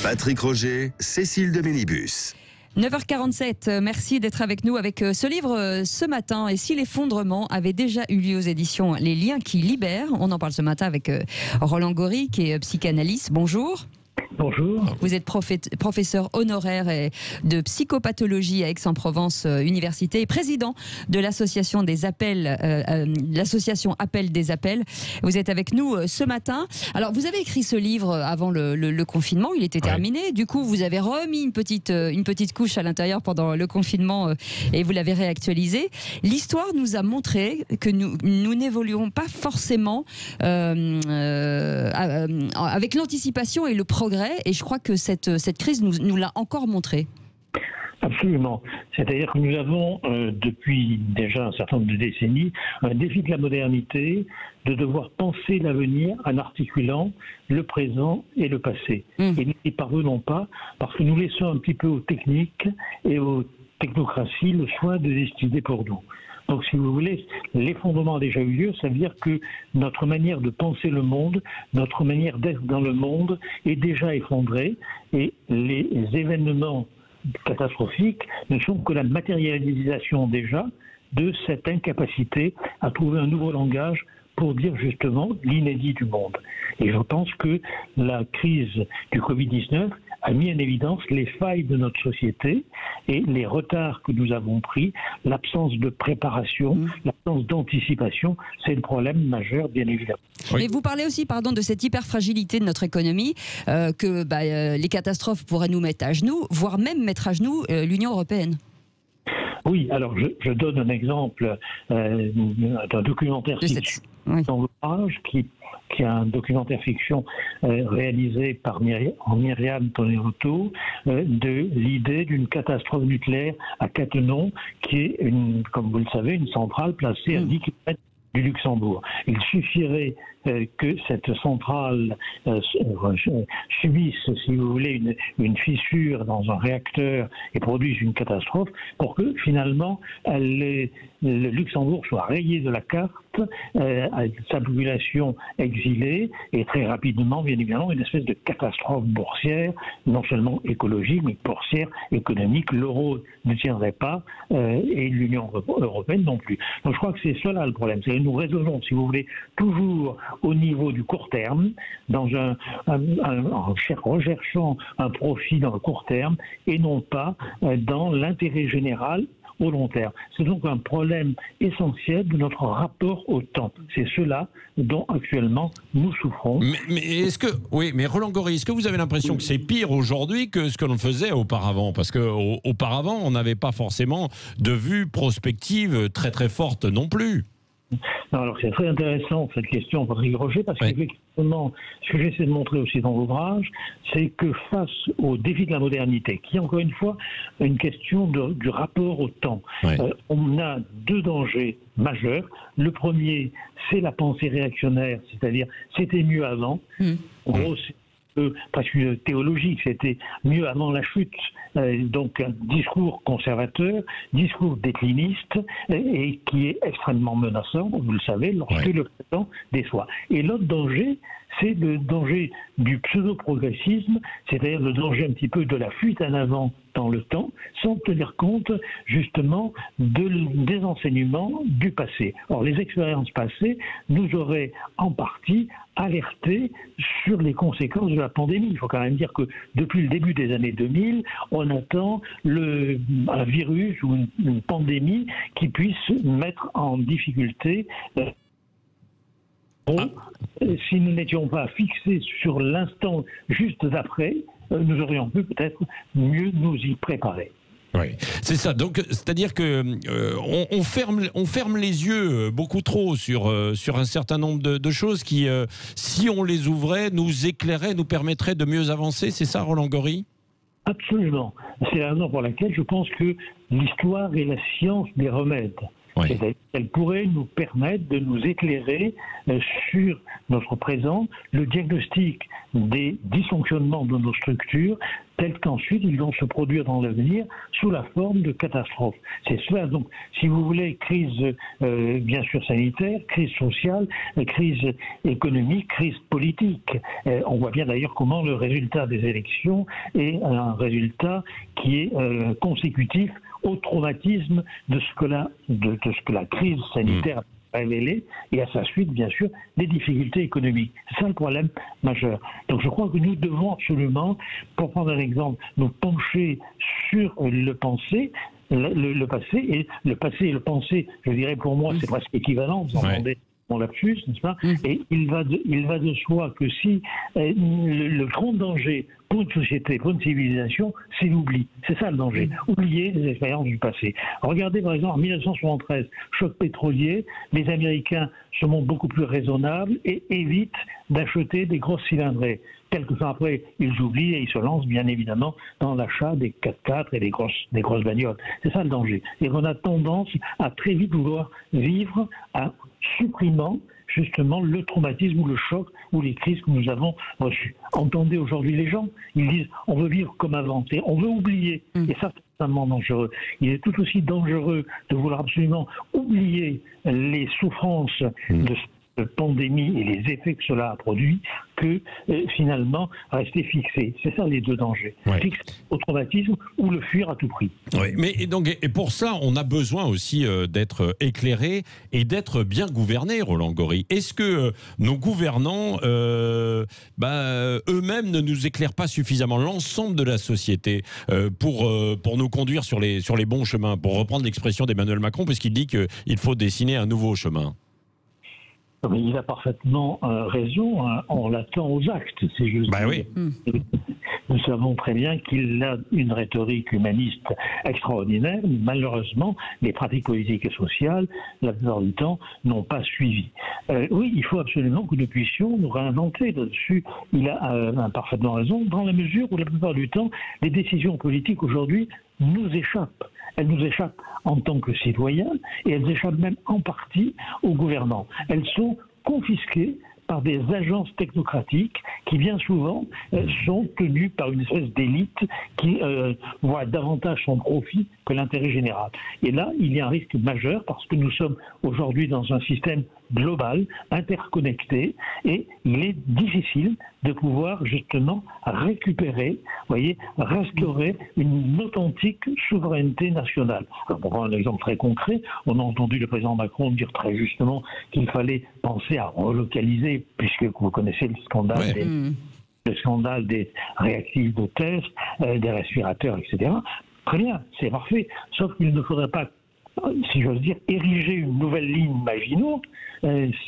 Patrick Roger, Cécile de Mélibus. 9h47, merci d'être avec nous avec ce livre ce matin. Et si l'effondrement avait déjà eu lieu aux éditions Les Liens qui libèrent, on en parle ce matin avec Roland Gory, qui est psychanalyste. Bonjour. Bonjour. Vous êtes professeur honoraire de psychopathologie à Aix-en-Provence Université et président de l'association des appels, l'association Appel des appels. Vous êtes avec nous ce matin. Alors, vous avez écrit ce livre avant le confinement, il était terminé. Du coup, vous avez remis une petite couche à l'intérieur pendant le confinement et vous l'avez réactualisé. L'histoire nous a montré que nous n'évoluons pas forcément avec l'anticipation et le progrès. Et je crois que cette crise nous l'a encore montré. Absolument. C'est-à-dire que nous avons, depuis déjà un certain nombre de décennies, un défi de la modernité, de devoir penser l'avenir en articulant le présent et le passé. Et nous n'y parvenons pas parce que nous laissons un petit peu aux techniques et aux technocraties le soin de décider pour nous. Donc, si vous voulez, l'effondrement a déjà eu lieu, ça veut dire que notre manière de penser le monde, notre manière d'être dans le monde est déjà effondrée et les événements catastrophiques ne sont que la matérialisation déjà de cette incapacité à trouver un nouveau langage pour dire justement l'inédit du monde. Et je pense que la crise du Covid-19 a mis en évidence les failles de notre société et les retards que nous avons pris, l'absence de préparation, l'absence d'anticipation, c'est le problème majeur, bien évidemment. Oui. Et vous parlez aussi, de cette hyperfragilité de notre économie, que les catastrophes pourraient nous mettre à genoux, voire même mettre à genoux l'Union européenne. Oui, alors je donne un exemple d'un documentaire fiction dans l'ouvrage qui est un documentaire fiction réalisé par Myriam Tonerotto de l'idée d'une catastrophe nucléaire à Cattenom, qui est, comme vous le savez, une centrale placée à 10 km du Luxembourg. Il suffirait que cette centrale subisse, si vous voulez, une fissure dans un réacteur et produise une catastrophe pour que finalement le Luxembourg soit rayé de la carte, sa population exilée et très rapidement, bien évidemment, une espèce de catastrophe boursière, non seulement écologique, mais boursière, économique. L'euro ne tiendrait pas et l'Union européenne non plus. Donc je crois que c'est cela le problème. C'est que nous raisonnons, si vous voulez, toujours au niveau du court terme, en recherchant un profit dans le court terme et non pas dans l'intérêt général au long terme. C'est donc un problème essentiel de notre rapport au temps. C'est cela dont actuellement nous souffrons. Mais Roland Gory, est-ce que vous avez l'impression que c'est pire aujourd'hui que ce que l'on faisait auparavant? Parce qu'auparavant, on n'avait pas forcément de vue prospective très très forte non plus. Non, alors c'est très intéressant cette question, Patrick Roger, parce qu'effectivement, ce que j'essaie de montrer aussi dans l'ouvrage, c'est que face au défi de la modernité, qui est encore une fois une question du rapport au temps, on a deux dangers majeurs. Le premier, c'est la pensée réactionnaire, c'est-à-dire c'était mieux avant. En gros, c'est presque théologique, c'était mieux avant la chute. Donc un discours conservateur, discours décliniste et qui est extrêmement menaçant, vous le savez, lorsque le présent déçoit. Et l'autre danger, c'est le danger du pseudo-progressisme, c'est-à-dire le danger un petit peu de la fuite en avant dans le temps, sans tenir compte justement des enseignements du passé. Or, les expériences passées nous auraient en partie alerté sur les conséquences de la pandémie. Il faut quand même dire que depuis le début des années 2000, on attend un virus ou une pandémie qui puisse mettre en difficulté. Si nous n'étions pas fixés sur l'instant juste d'après, nous aurions pu peut-être mieux nous y préparer. Oui, c'est ça. Donc, c'est-à-dire que on ferme les yeux beaucoup trop sur un certain nombre de choses qui, si on les ouvrait, nous éclairaient, nous permettraient de mieux avancer. C'est ça, Roland Gory ? Absolument. C'est la raison pour laquelle je pense que l'histoire est la science des remèdes. Oui. C'est-à-dire qu'elle pourrait nous permettre de nous éclairer sur notre présent, le diagnostic des dysfonctionnements de nos structures, tels qu'ensuite ils vont se produire dans l'avenir sous la forme de catastrophes. C'est cela, donc, si vous voulez, crise bien sûr sanitaire, crise sociale, crise économique, crise politique. On voit bien d'ailleurs comment le résultat des élections est un résultat qui est consécutif au traumatisme de ce que la crise sanitaire a révélé, et à sa suite, bien sûr, des difficultés économiques. C'est ça le problème majeur. Donc je crois que nous devons absolument, pour prendre un exemple, nous pencher sur le passé, le passé, et le passé et le pensée, je dirais pour moi, c'est presque équivalent, vous entendez mon lapsus, n'est-ce pas? Et il va de soi que si le grand danger pour une société, pour une civilisation, c'est l'oubli. C'est ça le danger. Oublier les expériences du passé. Regardez par exemple en 1973, choc pétrolier, les Américains se montrent beaucoup plus raisonnables et évitent d'acheter des grosses cylindrées. Quelques temps après, ils oublient et ils se lancent bien évidemment dans l'achat des 4x4 et des grosses bagnoles. C'est ça le danger. Et on a tendance à très vite vouloir vivre en supprimant justement le traumatisme ou le choc ou les crises que nous avons reçues. Entendez aujourd'hui les gens, ils disent on veut vivre comme avant, on veut oublier. Et ça, c'est extrêmement dangereux. Il est tout aussi dangereux de vouloir absolument oublier les souffrances de cette pandémie et les effets que cela a produit que finalement rester fixé. C'est ça les deux dangers. Fixer au traumatisme ou le fuir à tout prix. Oui, mais et pour ça, on a besoin aussi d'être éclairé et d'être bien gouverné, Roland Gori. Est-ce que nos gouvernants eux-mêmes ne nous éclairent pas suffisamment, l'ensemble de la société, pour nous conduire sur les bons chemins, pour reprendre l'expression d'Emmanuel Macron, puisqu'il dit qu'il faut dessiner un nouveau chemin? Mais il a parfaitement raison, hein, on l'attend aux actes, c'est juste. Oui. Nous savons très bien qu'il a une rhétorique humaniste extraordinaire, mais malheureusement, les pratiques politiques et sociales, la plupart du temps, n'ont pas suivi. Oui, il faut absolument que nous puissions nous réinventer là-dessus. Il a parfaitement raison, dans la mesure où la plupart du temps, les décisions politiques aujourd'hui nous échappent. Elles nous échappent en tant que citoyens et elles échappent même en partie aux gouvernants. Elles sont confisquées par des agences technocratiques qui bien souvent sont tenues par une espèce d'élite qui voit davantage son profit que l'intérêt général. Et là, il y a un risque majeur parce que nous sommes aujourd'hui dans un système global, interconnecté, et il est difficile de pouvoir justement récupérer, restaurer une authentique souveraineté nationale. Alors, pour prendre un exemple très concret, on a entendu le président Macron dire très justement qu'il fallait penser à relocaliser, puisque vous connaissez le scandale des réactifs de test, des respirateurs, etc. Très bien, c'est parfait, sauf qu'il ne faudrait pas, si j'ose dire, ériger une nouvelle ligne Maginot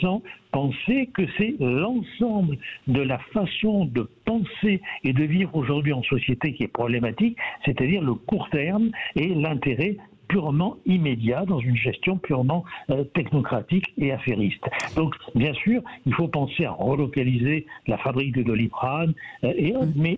sans penser que c'est l'ensemble de la façon de penser et de vivre aujourd'hui en société qui est problématique, c'est-à-dire le court terme et l'intérêt purement immédiat dans une gestion purement technocratique et affairiste. Donc, bien sûr, il faut penser à relocaliser la fabrique de Doliprane mais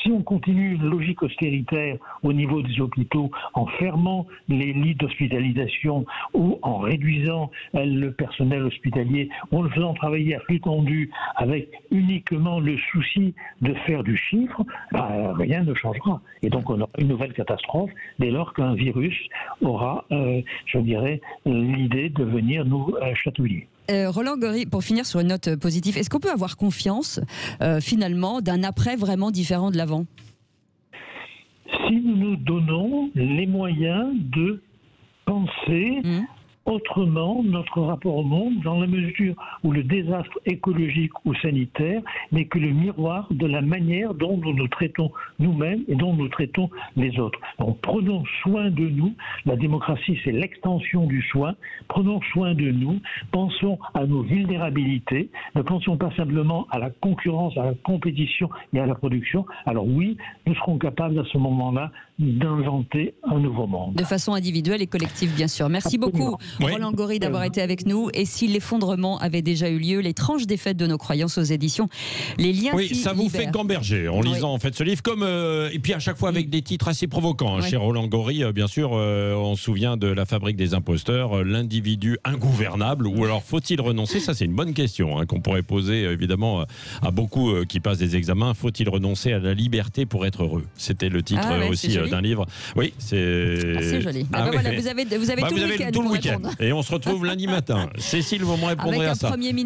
si on continue une logique austéritaire au niveau des hôpitaux, en fermant les lits d'hospitalisation ou en réduisant le personnel hospitalier, ou en le faisant travailler à flux tendu avec uniquement le souci de faire du chiffre, rien ne changera. Et donc on aura une nouvelle catastrophe dès lors qu'un virus aura, je dirais, l'idée de venir nous chatouiller. Roland Gori, pour finir sur une note positive, est-ce qu'on peut avoir confiance finalement d'un après vraiment différent de l'avant? Si nous nous donnons les moyens de penser autrement notre rapport au monde, dans la mesure où le désastre écologique ou sanitaire n'est que le miroir de la manière dont nous nous traitons nous-mêmes et dont nous traitons les autres. Donc prenons soin de nous, la démocratie c'est l'extension du soin, prenons soin de nous, pensons à nos vulnérabilités, ne pensons pas simplement à la concurrence, à la compétition et à la production. Alors oui, nous serons capables à ce moment-là d'inventer un nouveau monde. De façon individuelle et collective, bien sûr. Merci beaucoup, Oui. Roland Gori, d'avoir été avec nous. Et si l'effondrement avait déjà eu lieu, l'étrange défaite de nos croyances aux éditions Les Liens Oui, qui ça vous libèrent. fait gamberger en lisant en fait ce livre, comme et puis à chaque fois avec des titres assez provocants. Oui. Chez Roland Gori, bien sûr, on se souvient de La Fabrique des imposteurs, l'individu ingouvernable, ou alors faut-il renoncer? Ça, c'est une bonne question qu'on pourrait poser évidemment à beaucoup qui passent des examens. Faut-il renoncer à la liberté pour être heureux? C'était le titre aussi d'un livre. Oui, c'est joli. oui. Vous avez tout le week-end. Et on se retrouve lundi matin. Cécile, vous me répondrez avec à un ça. Premier ministre